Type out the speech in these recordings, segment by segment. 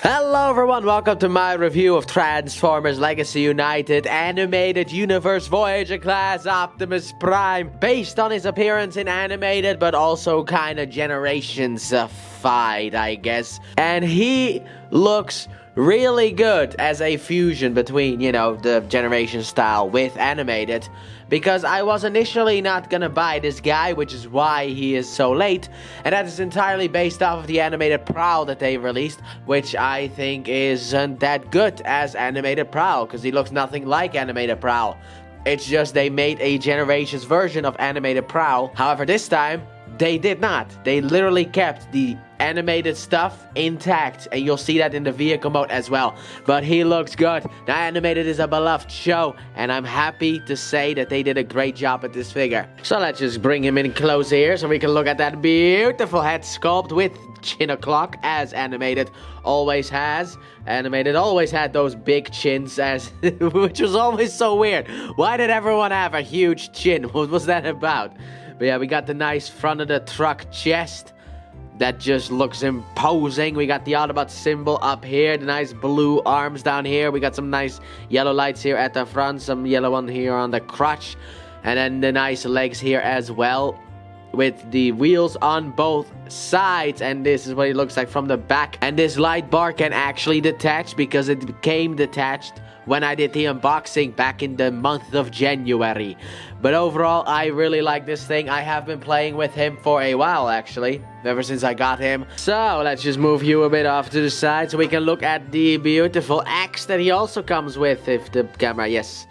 Hello everyone, welcome to my review of Transformers Legacy United Animated Universe Voyager class Optimus Prime, based on his appearance in animated but also kind of generations-fied, I guess. And he looks really good as a fusion between, the generation style with animated, because I was initially not gonna buy this guy, which is why he is so late, and that is entirely based off of the animated Prowl that they released, which I think isn't that good as animated Prowl, because he looks nothing like animated Prowl. It's just they made a generations version of animated Prowl. However, this time, they did not. They literally kept the animated stuff intact, and you'll see that in the vehicle mode as well. But he looks good. Now, animated is a beloved show, and I'm happy to say that they did a great job at this figure. So let's just bring him in close here so we can look at that beautiful head sculpt with chin o'clock, as animated always has. Animated always had those big chins, which was always so weird. Why did everyone have a huge chin? What was that about? But yeah, we got the nice front of the truck chest. That just looks imposing. We got the Autobot symbol up here. The nice blue arms down here. We got some nice yellow lights here at the front. Some yellow one here on the crotch. And then the nice legs here as well, with the wheels on both sides. And this is what it looks like from the back. And this light bar can actually detach, because it became detached when I did the unboxing back in the month of January. But overall, I really like this thing. I have been playing with him for a while, actually, ever since I got him. So let's just move you a bit off to the side so we can look at the beautiful axe that he also comes with, if the camera, yes.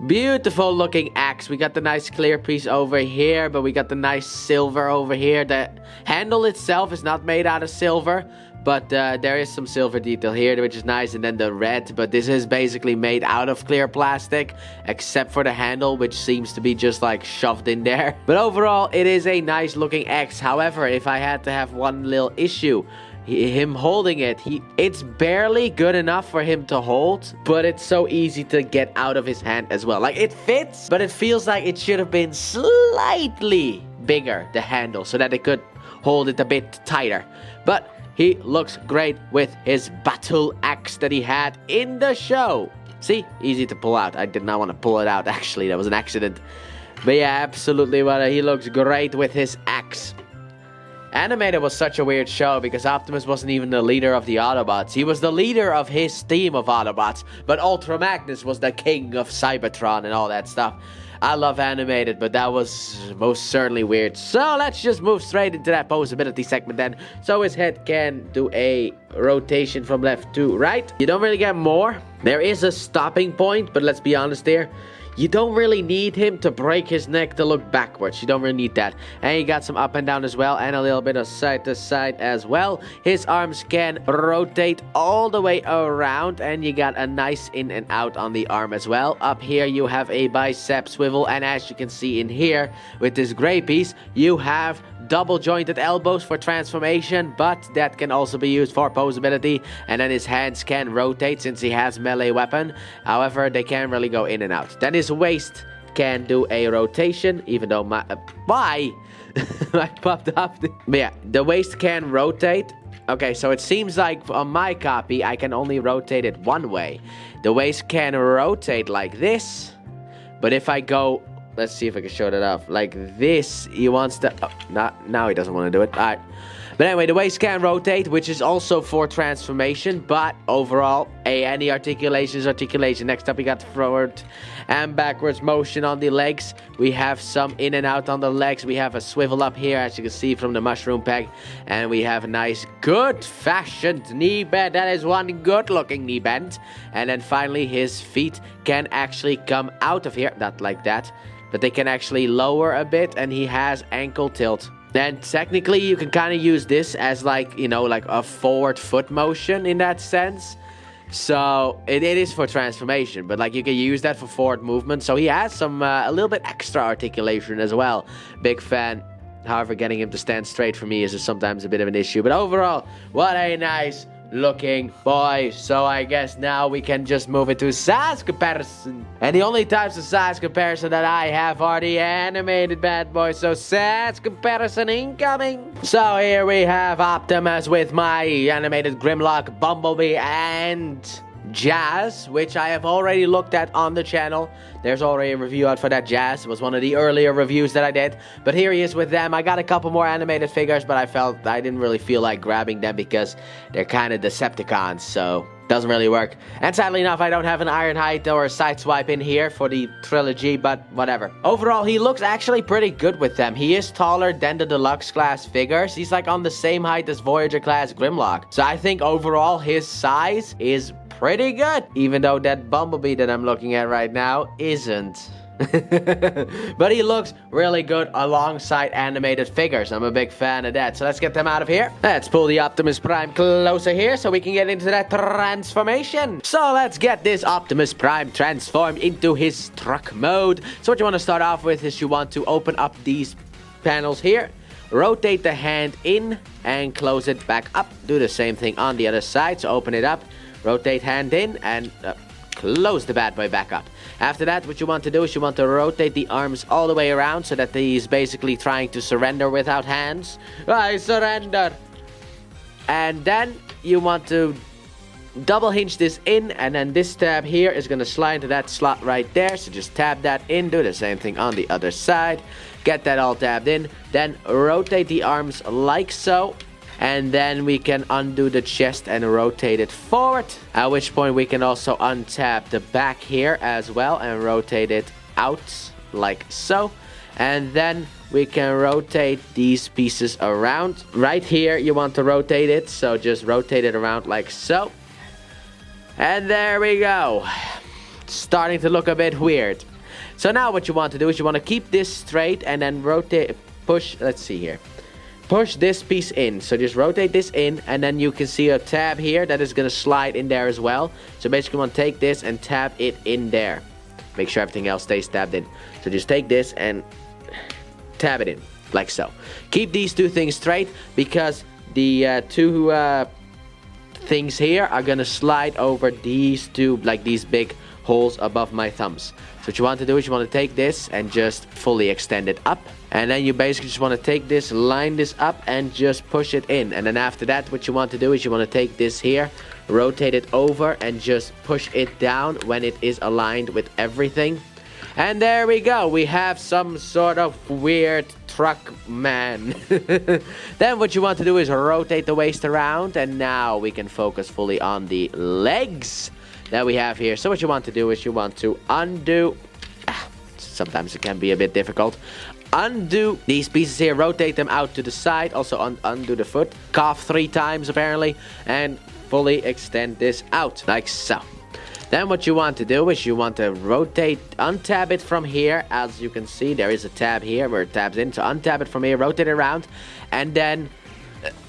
Beautiful looking axe. We got the nice clear piece over here, but we got the nice silver over here. The handle itself is not made out of silver, but there is some silver detail here, which is nice. And then the red, but this is basically made out of clear plastic, except for the handle, which seems to be just like shoved in there. But overall, it is a nice looking axe. However, if I had to have one little issue, him holding it, it's barely good enough for him to hold, but it's so easy to get out of his hand as well. Like, it fits, but it feels like it should have been slightly bigger, the handle, so that it could hold it a bit tighter. But he looks great with his battle axe that he had in the show. See? Easy to pull out. I did not want to pull it out, actually. That was an accident. But yeah, absolutely. He looks great with his axe. Animated was such a weird show because Optimus wasn't even the leader of the Autobots. He was the leader of his team of Autobots, but Ultra Magnus was the king of Cybertron and all that stuff. I love animated, but that was most certainly weird. So let's just move straight into that posability segment then. So his head can do a rotation from left to right. You don't really get more. There is a stopping point, but let's be honest here. You don't really need him to break his neck to look backwards. You don't really need that. And you got some up and down as well, and a little bit of side to side as well. His arms can rotate all the way around, and you got a nice in and out on the arm as well. Up here you have a bicep swivel, and as you can see in here with this gray piece, you have double jointed elbows for transformation, but that can also be used for posability. And then his hands can rotate since he has melee weapon. However, they can't really go in and out. Then his waist can do a rotation, even though why? I popped off but yeah, the waist can rotate. Okay, so it seems like on my copy, I can only rotate it one way. The waist can rotate like this, but if I go, let's see if I can show that off. Like this, he wants to... Oh, now he doesn't want to do it. Alright. But anyway, the waist can rotate, which is also for transformation. But overall, any articulation is articulation. Next up, we got forward and backwards motion on the legs. We have some in and out on the legs. We have a swivel up here, as you can see from the mushroom peg. And we have a nice, good-fashioned knee bend. That is one good-looking knee bend. And then finally, his feet can actually come out of here. Not like that. But they can actually lower a bit, and he has ankle tilt. And technically, you can kind of use this as like a forward foot motion in that sense. So it is for transformation, but like you can use that for forward movement. So he has some a little bit extra articulation as well. Big fan. However, getting him to stand straight for me is sometimes a bit of an issue. But overall, what a nice looking boy. So I guess now we can just move it to size comparison. And the only types of size comparison that I have are the animated bad boys. So size comparison incoming. So here we have Optimus with my animated Grimlock, Bumblebee, and Jazz, which I have already looked at on the channel. There's already a review out for that. Jazz was one of the earlier reviews that I did, but here he is with them. I got a couple more animated figures, but I didn't really feel like grabbing them because they're kind of Decepticons, so doesn't really work. And sadly enough, I don't have an Ironhide or a Sideswipe in here for the trilogy, but whatever. Overall, he looks actually pretty good with them. He is taller than the deluxe class figures. He's like on the same height as Voyager class Grimlock. So I think overall his size is pretty good, even though that Bumblebee that I'm looking at right now isn't. But he looks really good alongside animated figures. I'm a big fan of that. So let's get them out of here. Let's pull the Optimus Prime closer here so we can get into that transformation. So let's get this Optimus Prime transformed into his truck mode. So what you want to start off with is you want to open up these panels here. Rotate the hand in and close it back up. Do the same thing on the other side. So open it up. Rotate hand in and close the bad boy back up. After that, what you want to do is you want to rotate the arms all the way around so that he's basically trying to surrender without hands. I surrender. And then you want to double hinge this in, and then this tab here is going to slide into that slot right there. So just tab that in. Do the same thing on the other side. Get that all tabbed in. Then rotate the arms like so. And then we can undo the chest and rotate it forward. At which point we can also untap the back here as well and rotate it out like so. And then we can rotate these pieces around. Right here you want to rotate it, so just rotate it around like so. And there we go. It's starting to look a bit weird. So now what you want to do is you want to keep this straight and then rotate, push, let's see here. Push this piece in. So just rotate this in, and then you can see a tab here that is going to slide in there as well. So basically you want to take this and tab it in there. Make sure everything else stays tabbed in. So just take this and tab it in like so. Keep these two things straight because the two things here are going to slide over these two, like these big holes above my thumbs. So what you want to do is you want to take this and just fully extend it up. And then you basically just want to take this, line this up, and just push it in. And then after that, what you want to do is you want to take this here, rotate it over, and just push it down when it is aligned with everything. And there we go. We have some sort of weird truck man. Then what you want to do is rotate the waist around. And now we can focus fully on the legs that we have here. So what you want to do is you want to undo. Sometimes it can be a bit difficult. Undo these pieces here, rotate them out to the side. Also undo the foot. Cough 3 times apparently. And fully extend this out like so. Then what you want to do is you want to rotate, untab it from here. As you can see, there is a tab here where it tabs in. So untab it from here, rotate it around. And then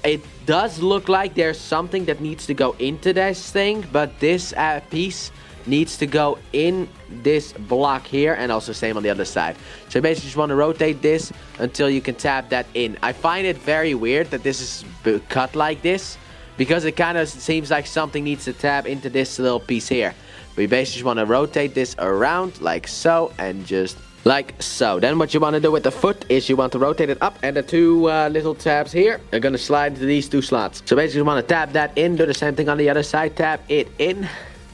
it does look like there's something that needs to go into this thing. But this piece needs to go in this block here, and also same on the other side. So basically just want to rotate this until you can tap that in. I find it very weird that this is cut like this, because it kind of seems like something needs to tap into this little piece here. We basically just want to rotate this around like so, and just like so. Then what you want to do with the foot is you want to rotate it up, and the two little tabs here are going to slide into these two slots. So basically you want to tap that in, do the same thing on the other side, tap it in.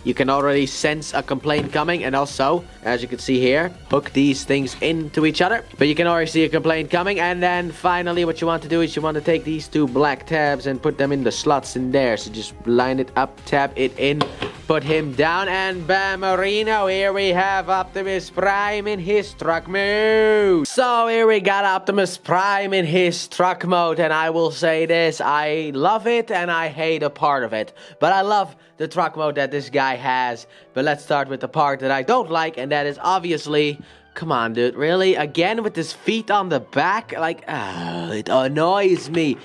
You can already sense a complaint coming, and also, as you can see here, hook these things into each other. But you can already see a complaint coming, and then finally what you want to do is you want to take these two black tabs and put them in the slots in there. So just line it up, tap it in, put him down, and bam, Marino, here we have Optimus Prime in his truck mode. So here we got Optimus Prime in his truck mode, and I will say this, I love it and I hate a part of it. But I love the truck mode that this guy has. But let's start with the part that I don't like, and that is obviously, come on dude, really? Again with his feet on the back? Like, it annoys me.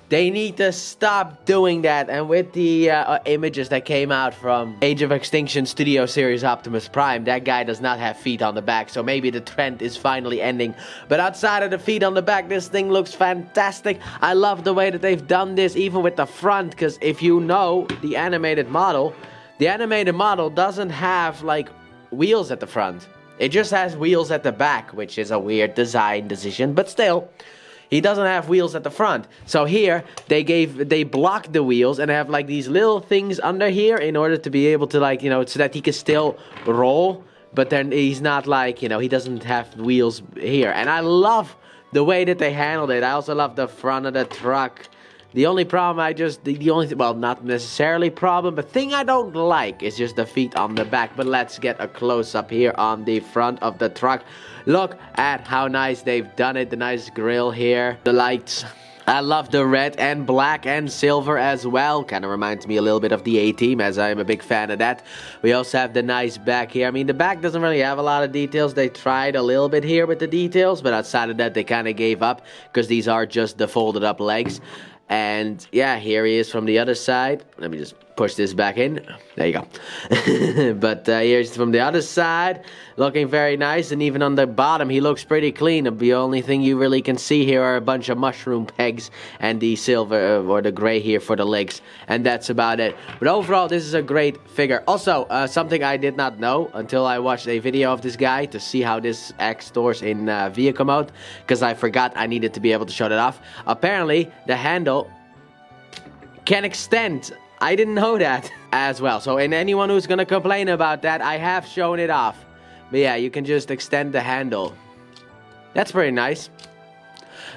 They need to stop doing that. And with the images that came out from Age of Extinction Studio Series Optimus Prime, that guy does not have feet on the back. So maybe the trend is finally ending. But outside of the feet on the back, this thing looks fantastic. I love the way that they've done this, even with the front. Because if you know the animated model doesn't have like wheels at the front. It just has wheels at the back, which is a weird design decision. But still, he doesn't have wheels at the front. So here, they blocked the wheels and have like these little things under here in order to be able to like, you know, so that he can still roll. But then he's not like, you know, he doesn't have wheels here. And I love the way that they handled it. I also love the front of the truck. The only problem well, not necessarily problem, but thing I don't like is just the feet on the back. But let's get a close-up here on the front of the truck. Look at how nice they've done it. The nice grille here, the lights. I love the red and black and silver as well. Kind of reminds me a little bit of the A-Team, as I'm a big fan of that. We also have the nice back here. I mean, the back doesn't really have a lot of details. They tried a little bit here with the details, but outside of that, they kind of gave up because these are just the folded up legs. And yeah, here he is from the other side. Let me just push this back in. There you go. But here's from the other side, looking very nice. And even on the bottom, he looks pretty clean. The only thing you really can see here are a bunch of mushroom pegs and the silver or the gray here for the legs. And that's about it. But overall, this is a great figure. Also, something I did not know until I watched a video of this guy to see how this acts stores in vehicle mode. Because I forgot I needed to be able to show that off. Apparently, the handle can extend. I didn't know that as well. So, and anyone who's gonna complain about that, I have shown it off. But yeah, you can just extend the handle. That's pretty nice.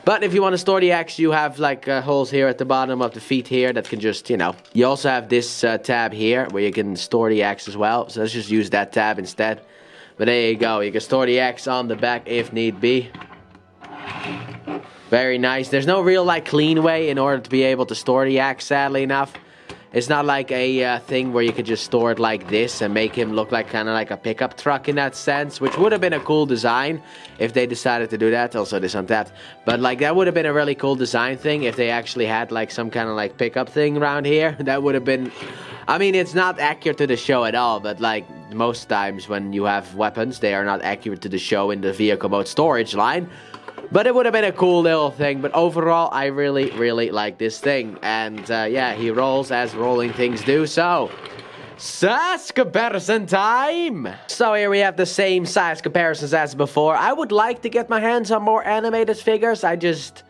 But if you want to store the axe, you have like holes here at the bottom of the feet here that can just, you know. You also have this tab here where you can store the axe as well. So let's just use that tab instead. But there you go. You can store the axe on the back if need be. Very nice. There's no real like clean way in order to be able to store the axe, sadly enough. It's not like a thing where you could just store it like this and make him look like kind of like a pickup truck in that sense, which would have been a cool design if they decided to do that. Also this untapped, but like that would have been a really cool design thing if they actually had like some kind of like pickup thing around here. That would have been, I mean, it's not accurate to the show at all, but like most times when you have weapons, they are not accurate to the show in the vehicle mode storage line. But it would have been a cool little thing. But overall, I really, really like this thing. And yeah, he rolls as rolling things do. So, size comparison time. So here we have the same size comparisons as before. I would like to get my hands on more animated figures. I just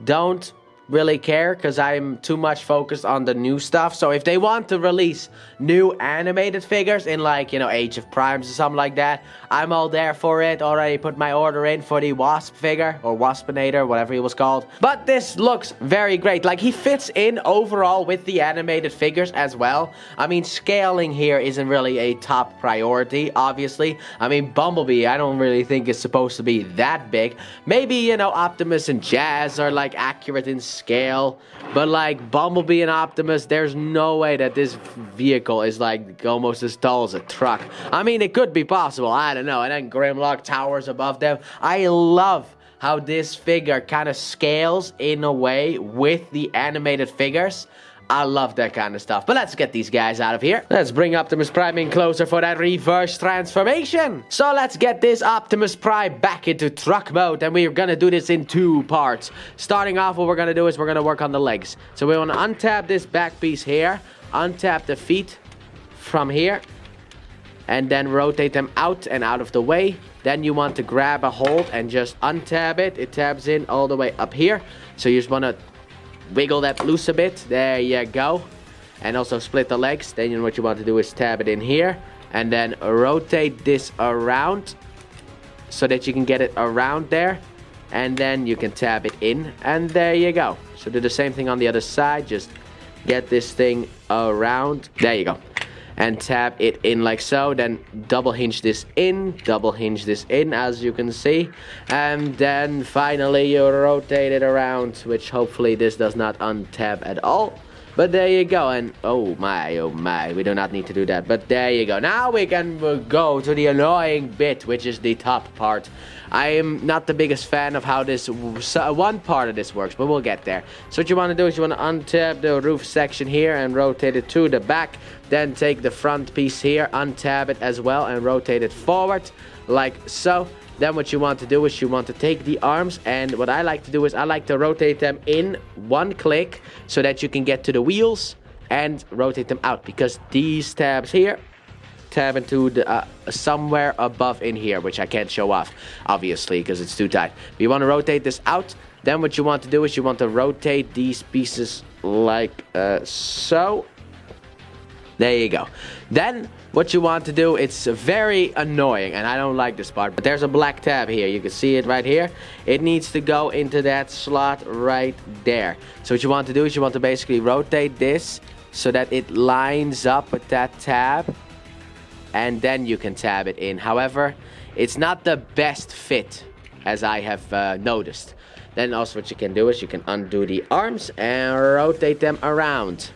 don't really care because I'm too much focused on the new stuff. So if they want to release new animated figures in like, you know, Age of Primes or something like that, I'm all there for it. Already put my order in for the Wasp figure or Waspinator, whatever he was called. But this looks very great. Like he fits in overall with the animated figures as well. I mean, scaling here isn't really a top priority, obviously. I mean, Bumblebee, I don't really think is supposed to be that big. Maybe, you know, Optimus and Jazz are like accurate in scale, but like Bumblebee and Optimus, there's no way that this vehicle is like almost as tall as a truck. I mean, it could be possible, I don't know. And then Grimlock towers above them. I love how this figure kind of scales in a way with the animated figures. I love that kind of stuff. But let's get these guys out of here. Let's bring Optimus Prime in closer for that reverse transformation. So let's get this Optimus Prime back into truck mode. And we're gonna do this in 2 parts. Starting off, what we're gonna do is we're gonna work on the legs. So we wanna untap this back piece here. Untap the feet from here. And then rotate them out and out of the way. Then you want to grab a hold and just untab it. It tabs in all the way up here. So you just wanna wiggle that loose a bit. There you go. And also split the legs. Then what you want to do is tab it in here. And then rotate this around so that you can get it around there. And then you can tab it in. And there you go. So do the same thing on the other side. Just get this thing around. There you go. And tap it in like so. Then double hinge this in. Double hinge this in, as you can see. And then finally you rotate it around, which hopefully this does not untab at all. But there you go, and oh my, we do not need to do that, but there you go. Now we can go to the annoying bit, which is the top part. I am not the biggest fan of how this one part of this works, but we'll get there. So what you want to do is you want to untab the roof section here and rotate it to the back. Then take the front piece here, untab it as well, and rotate it forward, like so. Then what you want to do is you want to take the arms, and what I like to do is I like to rotate them in one click so that you can get to the wheels and rotate them out, because these tabs here tab into the somewhere above in here, which I can't show off obviously because it's too tight. But you want to rotate this out. Then what you want to do is you want to rotate these pieces like so. There you go. Then what you want to do, it's very annoying and I don't like this part, but there's a black tab here. You can see it right here. It needs to go into that slot right there. So what you want to do is you want to basically rotate this so that it lines up with that tab, and then you can tab it in. However, it's not the best fit, as I have noticed. Then also what you can do is you can undo the arms and rotate them around,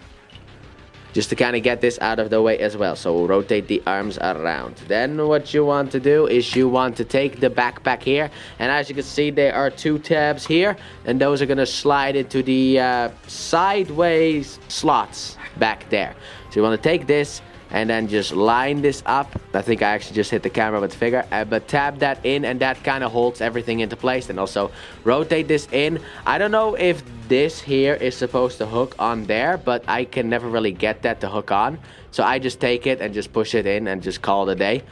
just to kind of get this out of the way as well. So rotate the arms around. Then what you want to do is you want to take the backpack here, and as you can see there are two tabs here, and those are going to slide into the sideways slots back there. So you want to take this and then just line this up. I think I actually just hit the camera with the finger, but tab that in, and that kind of holds everything into place. And also rotate this in. I don't know if this here is supposed to hook on there, but I can never really get that to hook on, so I just take it and just push it in and just call it a day.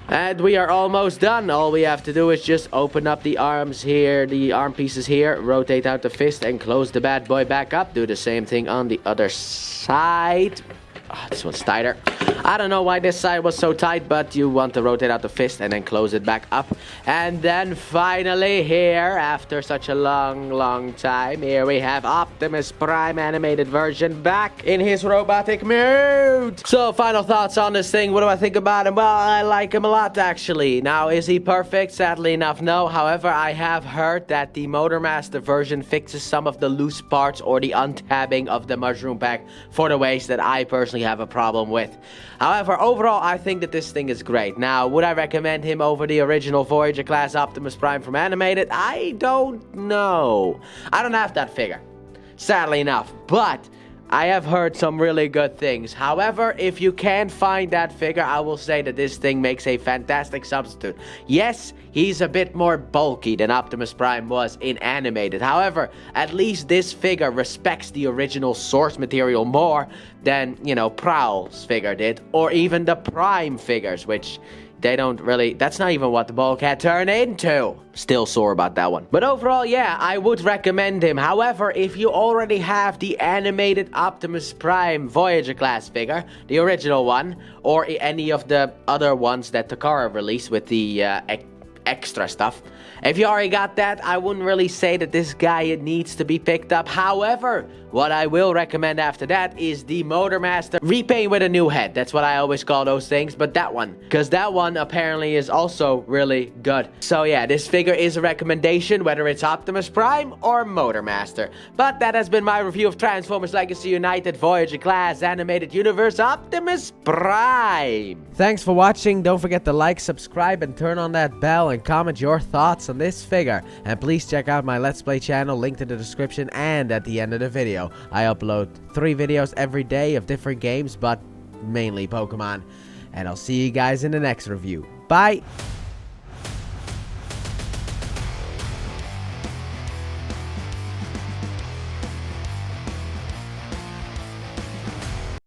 And we are almost done. All we have to do is just open up the arms here, the arm pieces here, rotate out the fist and close the bad boy back up. Do the same thing on the other side. Oh, this one's tighter. I don't know why this side was so tight, but you want to rotate out the fist and then close it back up. And then finally here, after such a long time, here we have Optimus Prime animated version back in his robotic mode. So final thoughts on this thing. What do I think about him? Well, I like him a lot actually. Now, is he perfect? Sadly enough, no. However, I have heard that the Motormaster version fixes some of the loose parts or the untabbing of the mushroom pack for the ways that I personally have a problem with. However, overall, I think that this thing is great. Now, would I recommend him over the original Voyager class Optimus Prime from Animated? I don't know. I don't have that figure, sadly enough, but I have heard some really good things. However, if you can't find that figure, I will say that this thing makes a fantastic substitute. Yes, he's a bit more bulky than Optimus Prime was in Animated. However, at least this figure respects the original source material more than, you know, Prowl's figure did, or even the Prime figures, which they don't really, that's not even what the Bulkhead turned into. Still sore about that one. But overall, yeah, I would recommend him. However, if you already have the animated Optimus Prime Voyager class figure, the original one, or any of the other ones that Takara released with the extra stuff, if you already got that, I wouldn't really say that this guy needs to be picked up. However, what I will recommend after that is the Motormaster repaint with a new head. That's what I always call those things, but that one, because that one apparently is also really good. So yeah, this figure is a recommendation, whether it's Optimus Prime or Motormaster. But that has been my review of Transformers Legacy United Voyager Class Animated Universe Optimus Prime. Thanks for watching. Don't forget to like, subscribe, and turn on that bell, and comment your thoughts on this figure. And please check out my Let's Play channel, linked in the description and at the end of the video. I upload 3 videos every day of different games, but mainly Pokemon. And I'll see you guys in the next review. Bye!